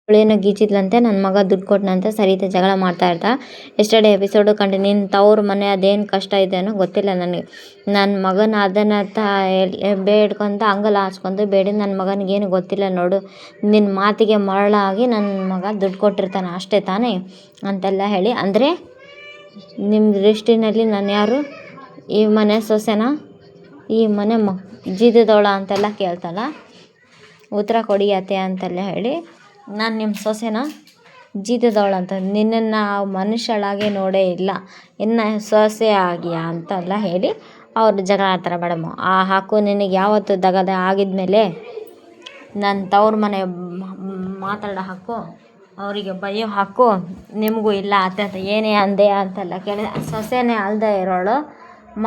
ಅವಳೇನೋ ಗೀಚಿದ್ಲಂತೆ, ನನ್ನ ಮಗ ದುಡ್ಡು ಕೊಟ್ಟನಂತೆ ಸರಿತಾ ಜಗಳ ಮಾಡ್ತಾ ಇರ್ತಾ. ಎಸ್ಟರ್ಡೇ ಎಪಿಸೋಡು ಕಂಡು ನಿನ್ನ ತವ್ರ ಮನೆ ಅದೇನು ಕಷ್ಟ ಇದೆಯೋ ಗೊತ್ತಿಲ್ಲ ನನಗೆ. ನನ್ನ ಮಗನ ಅದನ್ನು ಬೇಡ್ಕೊಂತ ಅಂಗಲ ಹಾಸ್ಕೊಂಡು ಬೇಡಿ ನನ್ನ ಮಗನಿಗೇನು ಗೊತ್ತಿಲ್ಲ ನೋಡು, ನಿನ್ನ ಮಾತಿಗೆ ಮರಳಾಗಿ ನನ್ನ ಮಗ ದುಡ್ಡು ಕೊಟ್ಟಿರ್ತಾನೆ ಅಷ್ಟೇ ತಾನೇ ಅಂತೆಲ್ಲ ಹೇಳಿ. ಅಂದರೆ ನಿಮ್ಮ ದೃಷ್ಟಿನಲ್ಲಿ ನಾನು ಯಾರು? ಈ ಮನೆ ಸೊಸೆನಾ? ಈ ಮನೆ ಜೀತದವಳ ಅಂತೆಲ್ಲ ಕೇಳ್ತಾಳ. ಉತ್ತರ ಕೊಡಿ ಅತ್ತೆ ಅಂತೆಲ್ಲ ಹೇಳಿ. ನಾನು ನಿಮ್ಮ ಸೊಸೆನಾ? ಜೀತದವಳು ಅಂತ ನಿನ್ನನ್ನು ಮನುಷ್ಯಳಾಗೆ ನೋಡೇ ಇಲ್ಲ, ಇನ್ನು ಸೊಸೆ ಆಗಿಯಾ ಅಂತೆಲ್ಲ ಹೇಳಿ ಅವ್ರು ಜಗಳ ಆಡ್ತಾರೆ. ಮೇಡಮು ಹಾಕು, ನಿನಗೆ ಯಾವತ್ತು ದಗದ ಆಗಿದ್ಮೇಲೆ ನನ್ನ ತವ್ರ ಮನೆ ಮಾತಾಡೋ ಹಾಕು, ಅವರಿಗೆ ಬೈಯೋ ಹಾಕು ನಿಮಗೂ ಇಲ್ಲ ಅತ್ತೆ ಅಂತ ಏನೇ ಅಂದೆ ಅಂತೆಲ್ಲ ಕೇಳಿದೆ. ಸೊಸೆನೇ ಅಲ್ಲದೆ ಇರೋಳು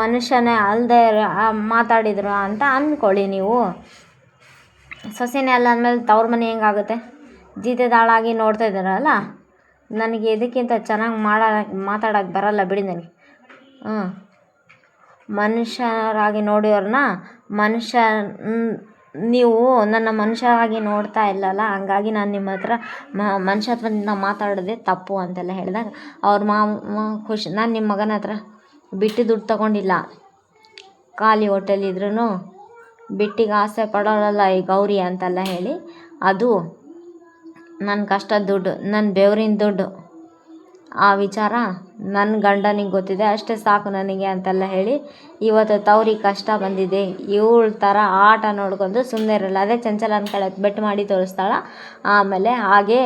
ಮನುಷ್ಯನೇ ಅಲ್ಲದೆ ಮಾತಾಡಿದ್ರು ಅಂತ ಅಂದ್ಕೊಳ್ಳಿ ನೀವು. ಸೊಸೆನೇ ಅಲ್ಲ ಅಂದಮೇಲೆ ತವ್ರ ಮನೆ ಹೆಂಗಾಗುತ್ತೆ? ಜೀತದಾಳಾಗಿ ನೋಡ್ತಾ ಇದ್ದಾರಲ್ಲ, ನನಗೆ ಇದಕ್ಕಿಂತ ಚೆನ್ನಾಗಿ ಮಾತಾಡೋಕ್ಕೆ ಬರಲ್ಲ ಬಿಡಿ ನನಗೆ. ಮನುಷ್ಯರಾಗಿ ನೋಡಿಯೋರನ್ನ ನೀವು ನನ್ನ ಮನುಷ್ಯರಾಗಿ ನೋಡ್ತಾ ಇಲ್ಲಲ್ಲ, ಹಂಗಾಗಿ ನಾನು ನಿಮ್ಮ ಹತ್ರ ಮನುಷ್ಯತ್ವದಿಂದ ಮಾತಾಡೋದೇ ತಪ್ಪು ಅಂತೆಲ್ಲ ಹೇಳಿದಾಗ ಅವ್ರ ಖುಷಿ. ನಾನು ನಿಮ್ಮ ಮಗನ ಹತ್ರ ಬಿಟ್ಟು ದುಡ್ಡು ತೊಗೊಂಡಿಲ್ಲ, ಖಾಲಿ ಹೋಟೆಲಿದ್ರೂ ಬಿಟ್ಟಿಗೆ ಆಸೆ ಪಡೋಲ್ಲ ಈ ಗೌರಿ ಅಂತೆಲ್ಲ ಹೇಳಿ. ಅದು ನನ್ನ ಕಷ್ಟದ ದುಡ್ಡು, ನನ್ನ ಬೆವರಿನ ದುಡ್ಡು, ಆ ವಿಚಾರ ನನ್ನ ಗಂಡನಿಗೆ ಗೊತ್ತಿದೆ, ಅಷ್ಟೇ ಸಾಕು ನನಗೆ ಅಂತೆಲ್ಲ ಹೇಳಿ. ಇವತ್ತು ತವ್ರಿಗೆ ಕಷ್ಟ ಬಂದಿದೆ, ಇವಳ ಥರ ಆಟ ನೋಡ್ಕೊಂಡು ಸುಮ್ಮನೆ ಇರಲ್ಲ. ಅದೇ ಚಂಚಲ ಅನ್ಕೊಳ್ಳೋದು ಬೆಟ್ ಮಾಡಿ ತೋರಿಸ್ತಾಳ. ಆಮೇಲೆ ಹಾಗೆ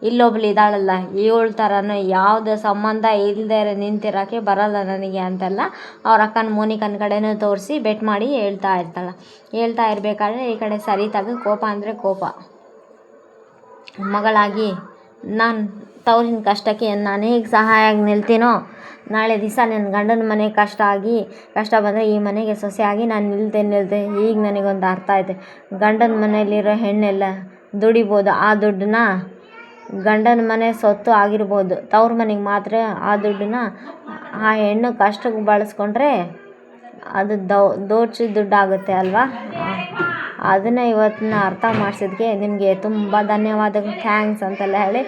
ಇಲ್ಲೊಬ್ಳು ಇದ್ದಾಳಲ್ಲ, ಇವಳ ಥರನೂ ಯಾವುದೇ ಸಂಬಂಧ ಇಲ್ಲದೆ ನಿಂತಿರೋಕ್ಕೆ ಬರಲ್ಲ ನನಗೆ ಅಂತೆಲ್ಲ ಅವ್ರ ಅಕ್ಕನ ಮೋನಿಕನ ಕಡೆನೂ ತೋರಿಸಿ ಬೆಟ್ ಮಾಡಿ ಹೇಳ್ತಾ ಇರಬೇಕಾದ್ರೆ ಈ ಕಡೆ ಸರಿತಾಗ ಕೋಪ ಅಂದರೆ ಕೋಪ. ಮಗಳಾಗಿ ನಾನು ತವ್ರಿನ ಕಷ್ಟಕ್ಕೆ ನಾನು ಹೇಗೆ ಸಹಾಯವಾಗಿ ನಿಲ್ತೀನೋ, ನಾಳೆ ದಿವಸ ನನ್ನ ಗಂಡನ ಮನೆ ಕಷ್ಟ ಬಂದರೆ ಈ ಮನೆಗೆ ಸೊಸೆಯಾಗಿ ನಾನು ನಿಲ್ತೆ. ಈಗ ನನಗೊಂದು ಅರ್ಥ ಆಯ್ತು. ಗಂಡನ ಮನೆಯಲ್ಲಿರೋ ಹೆಣ್ಣೆಲ್ಲ ದುಡಿಬೋದು, ಆ ದುಡ್ಡನ್ನ ಗಂಡನ ಮನೆ ಸೊತ್ತು ಆಗಿರ್ಬೋದು, ತವ್ರ ಮನೆಗೆ ಮಾತ್ರ ಆ ದುಡ್ಡನ್ನ ಆ ಹೆಣ್ಣು ಕಷ್ಟಕ್ಕೆ ಬಳಸ್ಕೊಂಡ್ರೆ ಅದು ದೋಚಿ ದುಡ್ಡಾಗುತ್ತೆ ಅಲ್ವಾ. ಅದನ್ನು ಇವತ್ತಿನ ಅರ್ಥ ಮಾಡಿಸಿದ್ಕೆ ನಿಮಗೆ ತುಂಬ ಧನ್ಯವಾದಗಳು, ಥ್ಯಾಂಕ್ಸ್ ಅಂತೆಲ್ಲ ಹೇಳಿ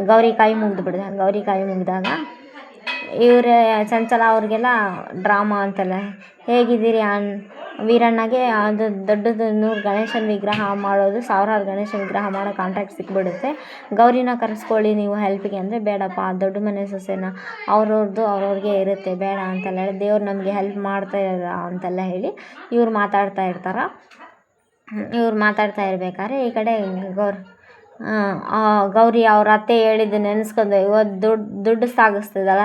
ಗೌರಿ ಕೈ ಮುಗಿದ್ಬಿಡಿದೆ. ಗೌರಿ ಕೈ ಮುಗಿದಾಗ ಇವರೇ ಚಂಚಲ ಅವ್ರಿಗೆಲ್ಲ ಡ್ರಾಮಾ ಅಂತೆಲ್ಲ, ಹೇಗಿದ್ದೀರಿ ವೀರಣ್ಣಗೆ ಅದು ದೊಡ್ಡದು 100 ಗಣೇಶನ ವಿಗ್ರಹ ಮಾಡೋದು, 1000 ಗಣೇಶನ ವಿಗ್ರಹ ಮಾಡೋ ಕಾಂಟ್ರಾಕ್ಟ್ ಸಿಕ್ಬಿಡುತ್ತೆ. ಗೌರಿನ ಕರೆಸ್ಕೊಳ್ಳಿ ನೀವು ಹೆಲ್ಪಿಗೆ ಅಂದರೆ, ಬೇಡಪ್ಪ ದೊಡ್ಡ ಮನೆ ಸೊಸೆನ ಅವ್ರವ್ರಿಗೆ ಇರುತ್ತೆ, ಬೇಡ ಅಂತೆಲ್ಲ ಹೇಳಿ ದೇವ್ರು ನಮಗೆ ಹೆಲ್ಪ್ ಮಾಡ್ತಾ ಅಂತೆಲ್ಲ ಹೇಳಿ ಇವ್ರು ಮಾತಾಡ್ತಾ ಇರ್ಬೇಕಾದ್ರೆ ಈ ಕಡೆ ಗೌರಿ ಅವ್ರ ಅತ್ತೆ ಹೇಳಿದ್ದು ನೆನೆಸ್ಕೊಂಡು ಇವತ್ತು ದುಡ್ಡು ಸಾಗಿಸ್ತಿದ್ದಾಳ,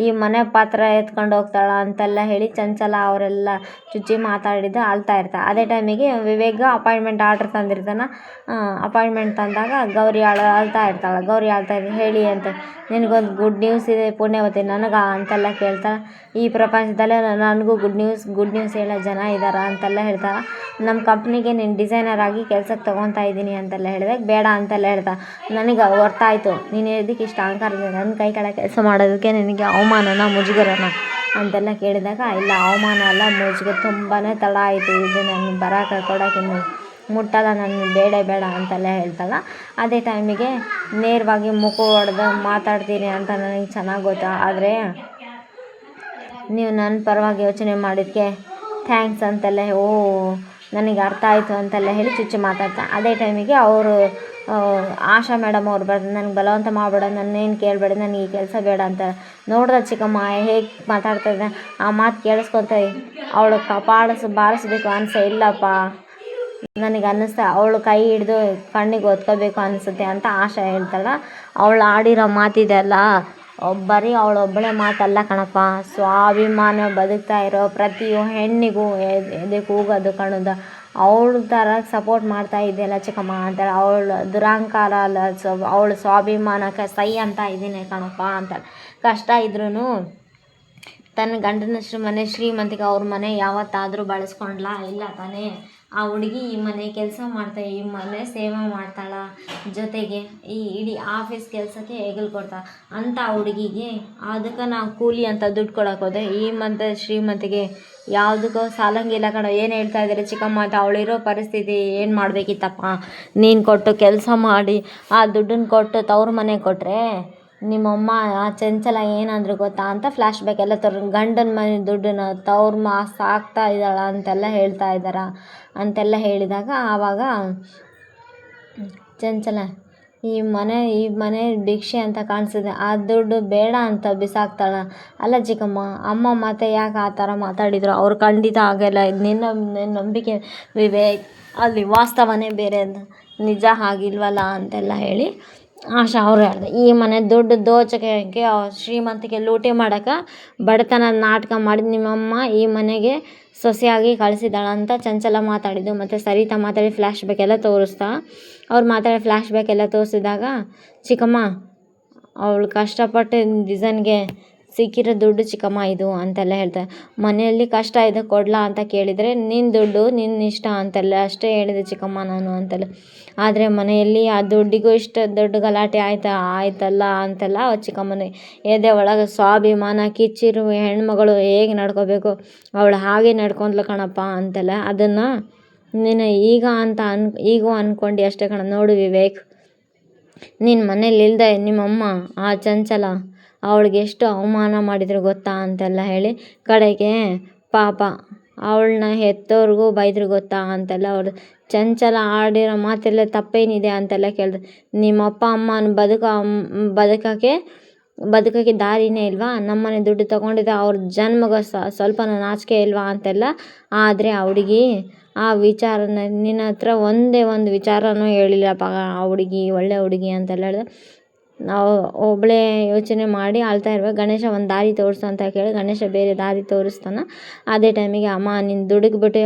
ಈ ಮನೆ ಪಾತ್ರ ಎತ್ಕೊಂಡು ಹೋಗ್ತಾಳ ಅಂತೆಲ್ಲ ಹೇಳಿ ಚಂಚಲ ಅವರೆಲ್ಲ ಚುಚ್ಚಿ ಮಾತಾಡಿದ್ದು ಅಳ್ತಾ ಇರ್ತಾರೆ. ಅದೇ ಟೈಮಿಗೆ ವಿವೇಕ ಅಪಾಯಿಂಟ್ಮೆಂಟ್ ಆರ್ಡ್ರ್ ತಂದಿರ್ತಾನೆ. ಅಪಾಯಿಂಟ್ಮೆಂಟ್ ತಂದಾಗ ಗೌರಿ ಅಳ್ತಾ ಇರ್ತಾಳೆ. ಗೌರಿ ಅಳ್ತಾ ಇದ್ದೆ, ಹೇಳಿ ಅಂತ, ನಿನಗೊಂದು ಗುಡ್ ನ್ಯೂಸ್ ಇದೆ ಪುಣ್ಯವತಿ ನನಗೆ ಅಂತೆಲ್ಲ ಕೇಳ್ತಾಳೆ. ಈ ಪ್ರಪಂಚದಲ್ಲೇ ನನಗೂ ಗುಡ್ ನ್ಯೂಸ್ ಹೇಳೋ ಜನ ಇದ್ದಾರೆ ಅಂತೆಲ್ಲ ಹೇಳ್ತಾಳೆ. ನಮ್ಮ ಕಂಪ್ನಿಗೆ ನೀನು ಡಿಸೈನರ್ ಆಗಿ ಕೆಲ್ಸಕ್ಕೆ ತೊಗೊತಾ ಇದ್ದೀನಿ ಅಂತೆಲ್ಲ ಹೇಳಿದಾಗ ಬೇಡ ಅಂತೆಲ್ಲ ಹೇಳ್ತಾಳೆ. ನನಗೆ ಹೊರ್ತಾಯಿತು, ನೀನು ಇದಕ್ಕೆ ಇಷ್ಟು ಅಹಂಕಾರ ಇದೆ, ನನ್ನ ಕೈ ಕೆಳಗೆ ಕೆಲಸ ಮಾಡೋದಕ್ಕೆ ನಿನಗೆ ಅವಮಾನನ ಮುಜುಗರನ ಅಂತೆಲ್ಲ ಕೇಳಿದಾಗ, ಇಲ್ಲ ಅವಮಾನ ಅಲ್ಲ ಮುಜುಗರ, ತುಂಬಾ ತಡ ಆಯಿತು, ಇದು ನಾನು ಬರೋಕೆ ಕೊಡೋಕೆ ಮುಟ್ಟಲ್ಲ, ನಾನು ಬೇಡ ಅಂತೆಲ್ಲ ಹೇಳ್ತಾಳೆ. ಅದೇ ಟೈಮಿಗೆ ನೇರವಾಗಿ ಮುಖ ಹೊಡೆದು ಮಾತಾಡ್ತೀನಿ ಅಂತ ನನಗೆ ಚೆನ್ನಾಗಿ ಗೊತ್ತು, ಆದರೆ ನೀವು ನನ್ನ ಪರವಾಗಿ ಯೋಚನೆ ಮಾಡಿದ್ದಕ್ಕೆ ಥ್ಯಾಂಕ್ಸ್ ಅಂತೆಲ್ಲ ನನಗೆ ಅರ್ಥ ಆಯಿತು ಅಂತೆಲ್ಲ ಹೇಳಿ ಚುಚ್ಚಿ ಮಾತಾಡ್ತಾ. ಅದೇ ಟೈಮಿಗೆ ಅವರು ಆಶಾ ಮೇಡಮ್ ಅವ್ರು ನನಗೆ ಬಲವಂತ ಮಾಡಬೇಡ, ನನ್ನೇನು ಕೇಳಬೇಡ, ನನಗೆ ಈ ಕೆಲಸ ಬೇಡ ಅಂತ ನೋಡ್ದ ಚಿಕ್ಕಮ್ಮ ಹೇಗೆ ಮಾತಾಡ್ತಾಯಿದ್ದೆ, ಆ ಮಾತು ಕೇಳಿಸ್ಕೊತ ಅವಳು ಬಾರಿಸ್ಬೇಕು ಇಲ್ಲಪ್ಪ ನನಗೆ ಅನ್ನಿಸ್ತಾ, ಅವಳು ಕೈ ಹಿಡಿದು ಕಣ್ಣಿಗೆ ಒತ್ಕೋಬೇಕು ಅನಿಸುತ್ತೆ ಅಂತ ಆಶಾ ಹೇಳ್ತಾಳೆ. ಅವಳು ಆಡಿರೋ ಮಾತಿದೆಯಲ್ಲ, ಬರೀ ಅವಳೊಬ್ಬಳೆ ಮಾತಲ್ಲ ಕಣಪ್ಪ, ಸ್ವಾಭಿಮಾನ ಬದುಕ್ತಾ ಇರೋ ಪ್ರತಿ ಹೆಣ್ಣಿಗೂ ಎದೆ ಕೂಗೋದು ಕಣದ, ಅವಳ ಥರ ಸಪೋರ್ಟ್ ಮಾಡ್ತಾ ಇದೆಯಲ್ಲ ಚಿಕ್ಕಮ್ಮ ಅಂತಾಳೆ. ಅವಳು ದುರಹಂಕಾರ ಅಲ್ಲ, ಅವಳು ಸ್ವಾಭಿಮಾನಕ್ಕೆ ಸೈ ಅಂತ ಇದ್ದೀನಿ ಕಣಪ್ಪ ಅಂತಾಳೆ. ಕಷ್ಟ ಇದ್ರೂ ತನ್ನ ಗಂಡನ ಮನೆ ಶ್ರೀಮಂತಿಗೆ ಅವ್ರ ಮನೆ ಯಾವತ್ತಾದರೂ ಬಳಸ್ಕೊಂಡ್ಲಾ? ಇಲ್ಲ ತಾನೇ. ಆ ಹುಡುಗಿ ಈ ಮನೆ ಕೆಲಸ ಮಾಡ್ತಾಳೆ, ಈ ಮನೆ ಸೇವೆ ಮಾಡ್ತಾಳೆ, ಜೊತೆಗೆ ಈ ಇಡೀ ಆಫೀಸ್ ಕೆಲಸಕ್ಕೆ ಹೆಗಲು ಕೊಡ್ತಾಳೆ ಅಂಥ ಹುಡುಗಿಗೆ ಅದಕ್ಕೆ ನಾವು ಕೂಲಿ ಅಂತ ದುಡ್ಡು ಕೊಡಕ್ಕೆ ಹೋದೆ. ಈ ಮಂತ ಶ್ರೀಮಂತಿಗೆ ಯಾವುದಕ್ಕೂ ಸಾಲಂಗಿಲ್ಲ ಕಣೋ. ಏನು ಹೇಳ್ತಾ ಇದ್ದಾರೆ ಚಿಕ್ಕಮ್ಮ ಅಂತ. ಅವಳಿರೋ ಪರಿಸ್ಥಿತಿ ಏನು ಮಾಡಬೇಕಿತ್ತಪ್ಪ, ನೀನು ಕೊಟ್ಟು ಕೆಲಸ ಮಾಡಿ ಆ ದುಡ್ಡನ್ನು ಕೊಟ್ಟು ತವ್ರ ಮನೆಗೆ ಕೊಟ್ಟರೆ ನಿಮ್ಮಮ್ಮ ಆ ಚಂಚಲ ಏನಂದ್ರು ಗೊತ್ತಾ ಅಂತ ಫ್ಲ್ಯಾಶ್ ಬ್ಯಾಕ್ ಎಲ್ಲ ಗಂಡನ ಮನೆ ದುಡ್ಡನ್ನ ತವ್ರ ಸಾಕ್ತಾ ಇದ್ದಾಳ ಅಂತೆಲ್ಲ ಹೇಳ್ತಾ ಇದ್ದಾರೆ ಅಂತೆಲ್ಲ ಹೇಳಿದಾಗ ಆವಾಗ ಚಂಚಲ ಈ ಮನೆ ಭಿಕ್ಷೆ ಅಂತ ಕಾಣಿಸಿದೆ, ಆ ದುಡ್ಡು ಬೇಡ ಅಂತ ಬಿಸಾಕ್ತಾಳ. ಅಲ್ಲ ಚಿಕ್ಕಮ್ಮ, ಅಮ್ಮ ಮತ್ತೆ ಯಾಕೆ ಆ ಥರ ಮಾತಾಡಿದರು? ಅವ್ರು ಖಂಡಿತ ಆಗಲ್ಲ. ನಿನ್ನ ನಂಬಿಕೆ ವಿವೇಕ್, ಅಲ್ಲಿ ವಾಸ್ತವನೇ ಬೇರೆ ಅಂತ, ನಿಜ ಆಗಿಲ್ವಲ್ಲ ಅಂತೆಲ್ಲ ಹೇಳಿ ಆಶಾ ಅವ್ರು ಹೇಳ್ದೆ. ಈ ಮನೆ ದುಡ್ಡು ದೋಚಕ್ಕೆ ಶ್ರೀಮಂತಿಗೆ ಲೂಟಿ ಮಾಡೋಕೆ ಬಡತನ ನಾಟಕ ಮಾಡಿ ನಿಮ್ಮಮ್ಮ ಈ ಮನೆಗೆ ಸೊಸೆಯಾಗಿ ಕಳಿಸಿದಾಳ ಅಂತ ಚಂಚಲ ಮಾತಾಡಿದ್ದು. ಮತ್ತು ಸರಿತಾ ಮಾತಾಡಿ ಫ್ಲ್ಯಾಶ್ ಬ್ಯಾಕ್ ಎಲ್ಲ ತೋರಿಸ್ತಾ ಅವ್ರು ಮಾತಾಡಿ ಫ್ಲ್ಯಾಶ್ ಬ್ಯಾಕ್ ಎಲ್ಲ ತೋರಿಸಿದಾಗ ಚಿಕ್ಕಮ್ಮ ಅವಳು ಕಷ್ಟಪಟ್ಟು ಡಿಸೈನ್ಗೆ ಸಿಕ್ಕಿರೋ ದುಡ್ಡು ಚಿಕ್ಕಮ್ಮ ಇದು ಅಂತೆಲ್ಲ ಹೇಳ್ತಾರೆ. ಮನೆಯಲ್ಲಿ ಕಷ್ಟ ಇದೆ ಕೊಡ್ಲಾ ಅಂತ ಕೇಳಿದರೆ ನಿನ್ನ ದುಡ್ಡು ನಿನ್ನ ಇಷ್ಟ ಅಂತೆಲ್ಲ ಅಷ್ಟೇ ಹೇಳಿದೆ ಚಿಕ್ಕಮ್ಮ ನಾನು ಅಂತೆಲ್ಲ. ಆದರೆ ಮನೆಯಲ್ಲಿ ಆ ದುಡ್ಡಿಗೂ ಇಷ್ಟ ದೊಡ್ಡ ಗಲಾಟೆ ಆಯ್ತಲ್ಲ ಅಂತೆಲ್ಲ ಚಿಕ್ಕಮ್ಮನ ಎದೆ ಒಳಗೆ ಸ್ವಾಭಿಮಾನ ಕಿಚ್ಚಿರುವ ಹೆಣ್ಮಗಳು ಹೇಗೆ ನಡ್ಕೋಬೇಕು ಅವಳು ಹಾಗೆ ನಡ್ಕೊಂಡ್ಲು ಕಣಪ್ಪ ಅಂತೆಲ್ಲ. ಅದನ್ನು ನೀನು ಈಗೂ ಅಂದ್ಕೊಂಡು ಅಷ್ಟೇ ಕಣ. ನೋಡು ವಿವೇಕ್, ನಿನ್ನ ಮನೇಲಿ ಇಲ್ಲದೆ ನಿಮ್ಮಮ್ಮ ಆ ಚಂಚಲ ಅವಳಿಗೆ ಎಷ್ಟು ಅವಮಾನ ಮಾಡಿದ್ರು ಗೊತ್ತಾ ಅಂತೆಲ್ಲ ಹೇಳಿ ಕಡೆಗೆ ಪಾಪ ಅವಳನ್ನ ಹೆತ್ತೋರ್ಗೂ ಬೈದ್ರು ಗೊತ್ತಾ ಅಂತೆಲ್ಲ ಅವ್ರು ಚಂಚಲ ಆಡಿರೋ ಮಾತೆಲ್ಲ ತಪ್ಪೇನಿದೆ ಅಂತೆಲ್ಲ ಕೇಳಿದ್ರು. ನಿಮ್ಮಪ್ಪ ಅಮ್ಮನ ಬದುಕಕ್ಕೆ ದಾರಿನೇ ಇಲ್ವಾ? ನಮ್ಮನೆ ದುಡ್ಡು ತೊಗೊಂಡಿದ್ದೆ ಅವ್ರ ಜನ್ಮಗ ಸ್ವಲ್ಪನೂ ನಾಚಿಕೆ ಇಲ್ವಾ ಅಂತೆಲ್ಲ. ಆದರೆ ಆ ಹುಡುಗಿ ಆ ವಿಚಾರನ ನಿನ್ನ ಹತ್ರ ಒಂದೇ ಒಂದು ವಿಚಾರನೂ ಹೇಳಿಲ್ಲಪ್ಪ. ಆ ಹುಡುಗಿ ಒಳ್ಳೆ ಹುಡುಗಿ ಅಂತೆಲ್ಲ ಹೇಳಿದೆ. ನಾವು ಒಬ್ಬಳೇ ಯೋಚನೆ ಮಾಡಿ ಅಳ್ತಾ ಇರ್ಬೇಕು. ಗಣೇಶ ಒಂದು ದಾರಿ ತೋರಿಸು ಅಂತ ಕೇಳಿ ಗಣೇಶ ಬೇರೆ ದಾರಿ ತೋರಿಸ್ತಾನೆ. ಅದೇ ಟೈಮಿಗೆ ಅಮ್ಮ ನೀನು ದುಡುಕ್ಬಿಟ್ಟು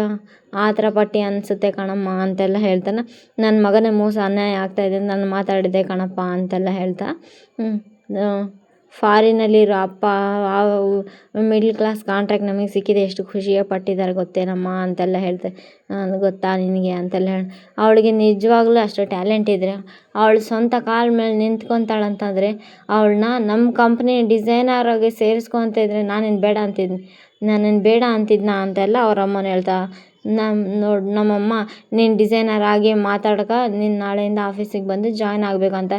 ಆ ಥರ ಪಟ್ಟಿ ಅನಿಸುತ್ತೆ ಕಣಮ್ಮ ಅಂತೆಲ್ಲ ಹೇಳ್ತಾನೆ. ನನ್ನ ಮಗನೇ ಮೋಸ ಅನ್ಯಾಯ ಆಗ್ತಾಯಿದೆ ನಾನು ಮಾತಾಡಿದೆ ಕಣಪ್ಪ ಅಂತೆಲ್ಲ ಹೇಳ್ತಾ ಫಾರಿನಲ್ಲಿರೋ ಅಪ್ಪ ಮಿಡ್ಲ್ ಕ್ಲಾಸ್ ಕಾಂಟ್ರಾಕ್ಟ್ ನಮಗೆ ಸಿಕ್ಕಿದೆ ಎಷ್ಟು ಖುಷಿಯ ಪಟ್ಟಿದ್ದಾರೆ ಗೊತ್ತೇನಮ್ಮ ಅಂತೆಲ್ಲ ಹೇಳ್ತೆ. ಗೊತ್ತಾ ನಿನಗೆ ಅಂತೆಲ್ಲ ಹೇಳಿ ಅವಳಿಗೆ ನಿಜವಾಗ್ಲೂ ಅಷ್ಟು ಟ್ಯಾಲೆಂಟ್ ಇದ್ದರೆ ಅವಳು ಸ್ವಂತ ಕಾಲ ಮೇಲೆ ನಿಂತ್ಕೊತಾಳಂತಂದರೆ ಅವಳನ್ನ ನಮ್ಮ ಕಂಪ್ನಿ ಡಿಸೈನರಾಗಿ ಸೇರಿಸ್ಕೊತ ಇದ್ದರೆ ನಾನೇನು ಬೇಡ ಅಂತಿದ್ನಾ ಅಂತೆಲ್ಲ ಅವ್ರ ಅಮ್ಮನ ಹೇಳ್ತಾ. ನಮ್ಮಮ್ಮ ನೀನು ಡಿಸೈನರ್ ಆಗಿ ಮಾತಾಡ್ಕ ನೀನು ನಾಳೆಯಿಂದ ಆಫೀಸಿಗೆ ಬಂದು ಜಾಯ್ನ್ ಆಗಬೇಕಂತ